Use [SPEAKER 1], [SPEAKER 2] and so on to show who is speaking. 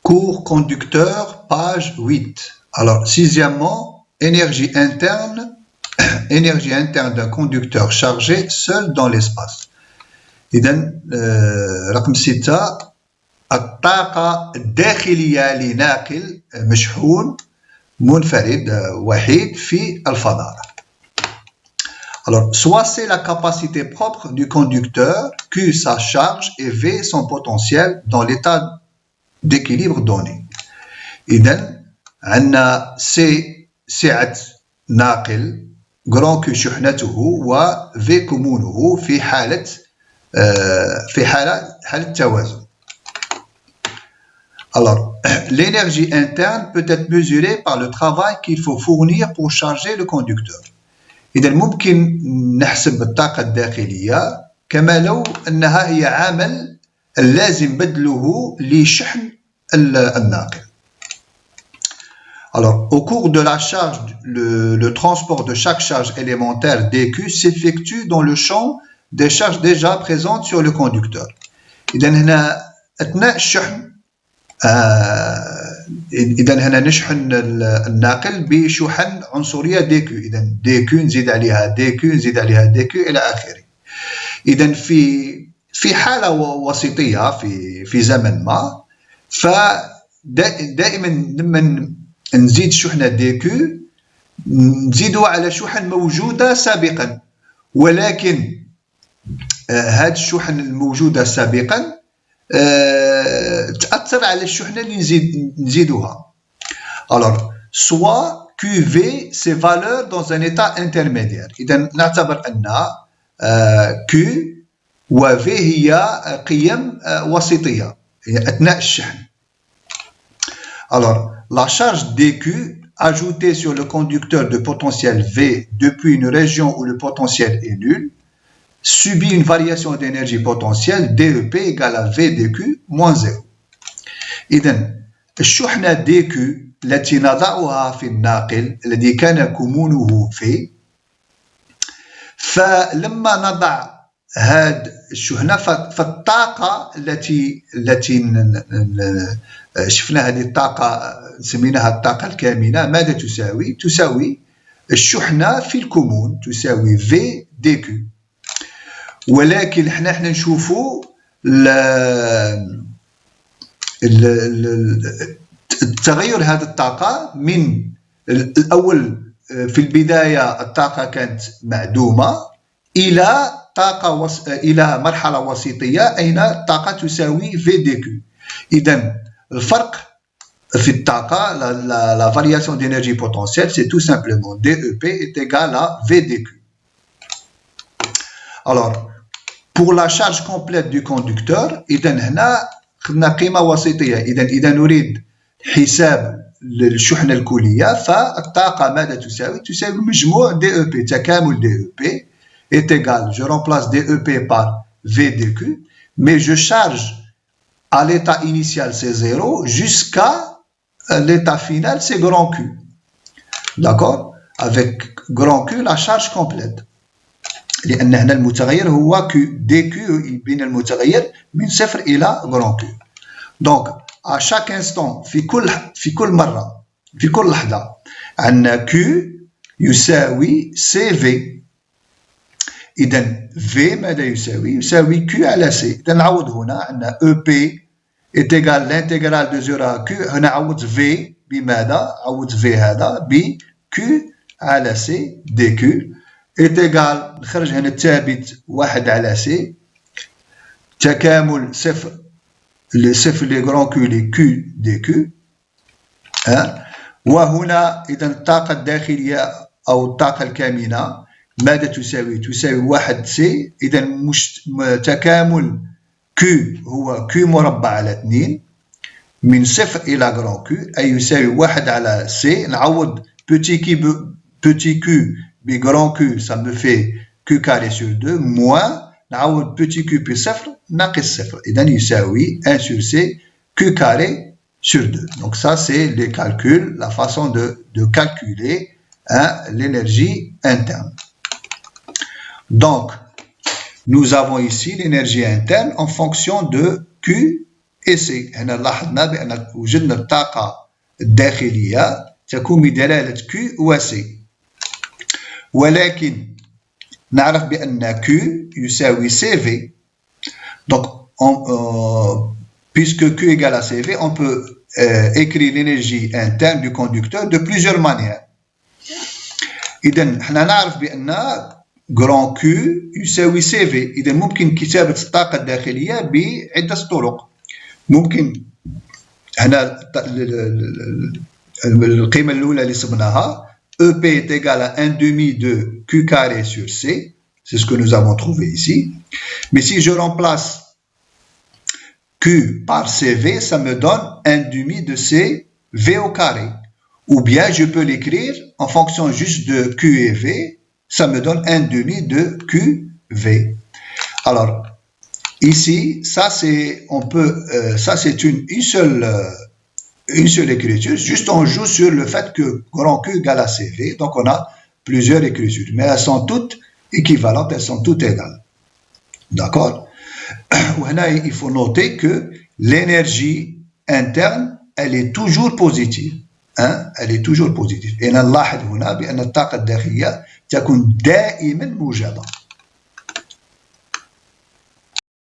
[SPEAKER 1] Cours conducteur, page 8. Alors, sixièmement, énergie interne d'un conducteur chargé seul dans l'espace. إذن رقم 6 الطاقة الداخلية لناقل مشحون منفرد وحيد في الفضاء. Alors, soit c'est la capacité propre du conducteur, Q sa charge et V son potentiel dans l'état d'équilibre donné. إذن عندنا C سعة ناقل grand Q شحنته و V كمونه في حالة توازن. Alors, l'énergie interne peut être mesurée par le travail qu'il faut fournir pour charger le conducteur. إذا ممكن نحسب الطاقة الداخلية كما لو أنها هي عامل اللازم بذله لشحن الناقل. Alors, au cours de la charge, le transport de chaque charge élémentaire dQ s'effectue dans le champ des charges déjà présentes sur le conducteur. إذا هنا أثناء الشحن إذا هنا نشحن الناقل بشحن عنصرية دي كيو. إذا دي كيو نزيد عليها دي كيو نزيد عليها دي كيو إلى آخره. إذا في حالة وسطية في زمن ما فدائما لما نزيد شحنة دي كيو نزيدها على شحن موجودة سابقا، ولكن هذه الشحن الموجودة سابقا تأثر على الشحنة اللي نزيدوها. Alors, soit QV ses valeurs dans un état intermédiaire. إذا نعتبر أن Q و V هي قيم وسطية أثناء الشحن. Alors, la charge dQ ajoutée sur le conducteur de potentiel V depuis une région où le potentiel est nul subit une variation d'énergie potentielle DEP égale à V dQ moins 0. إذن الشحنة dQ التي نضعها في الناقل الذي كان كمونه V، فلما نضع هذه الشحنة فالطاقة التي شفنا هذه الطاقة سميناها الطاقة الكامنة ماذا تساوي؟ تساوي الشحنة في الكمون تساوي V dQ. ولكن احنا نشوفوا التغير هذه الطاقة من الأول في البداية الطاقة كانت معدومة إلى إلى مرحلة وسطية أين الطاقة تساوي V dQ. إذن الفرق في الطاقة la variation d'énergie potentielle c'est tout simplement DEP est égal à V dQ. Alors, pour la charge complète du conducteur إذا هنا خدنا قيمة وسطية. إذا نريد حساب الشحنة الكلية فالطاقة ماذا تساوي؟ تساوي مجموع DEP تكامل DEP est égal, je remplace DEP par V dQ, mais je charge à l'état initial c'est 0 jusqu'à l'état final c'est grand Q. D'accord? Avec grand Q la charge complète. لأن هنا المتغير هو Q dQ بين المتغير من 0 إلى grand Q. Donc à chaque instant في كل مرة في كل لحظة عندنا Q يساوي CV. إذا V ماذا يساوي؟ يساوي Q على C. إذا نعوض هنا عندنا EP est égal l'intégrale de 0 à Q. هنا عوض V بماذا؟ عوض V هذا ب Q على C dQ est égal نخرج هنا الثابت 1 على C تكامل صفر لي grand Q لي Q dQ. وهنا إذا الطاقة الداخلية أو الطاقة الكامنة ماذا تساوي؟ تساوي 1 C. إذا تكامل Q هو Q مربع على 2 من 0 إلى grand Q أي يساوي 1 على C. نعوض petit Q ب grand Q ça me fait Q carré sur 2 moins نعوض petit Q ب 0 ناقص 0. إذا يساوي 1 sur C Q carré sur 2. Donc ça c'est les calculs, la façon de calculer l'énergie interne. Donc, nous avons ici l'énergie interne en fonction de Q إيسي هنا لاحظنا بأن وجدنا الطاقة الداخلية تكون بدلالة Q و C، ولكن نعرف بأن Q يساوي CV. Donc, puisque Q égale à CV, on peut écrire l'énergie interne du conducteur de plusieurs manières. إذن احنا نعرف بأن grand Q يساوي CV. إذا ممكن كتابة الطاقة الداخلية بعدة طرق. ممكن هنا القيمة الأولى اللي صبناها EP est égal à 1/2 de Q carré sur C. C'est ce que nous avons trouvé ici. Mais si je remplace Q par CV, ça me donne 1/2 de CV au carré. Ou bien je peux l'écrire en fonction juste de Q et V, ça me donne 1/2 de QV. Alors, ici, ça c'est une seule écriture, juste on joue sur le fait que grand Q égale à CV, donc on a plusieurs écritures, mais elles sont toutes équivalentes, elles sont toutes égales. D'accord? Il faut noter que l'énergie interne, elle est toujours positive. Elle est toujours positive. Et نلاحظ هنا بأن الطاقة الداخلية تكون دائما موجبة.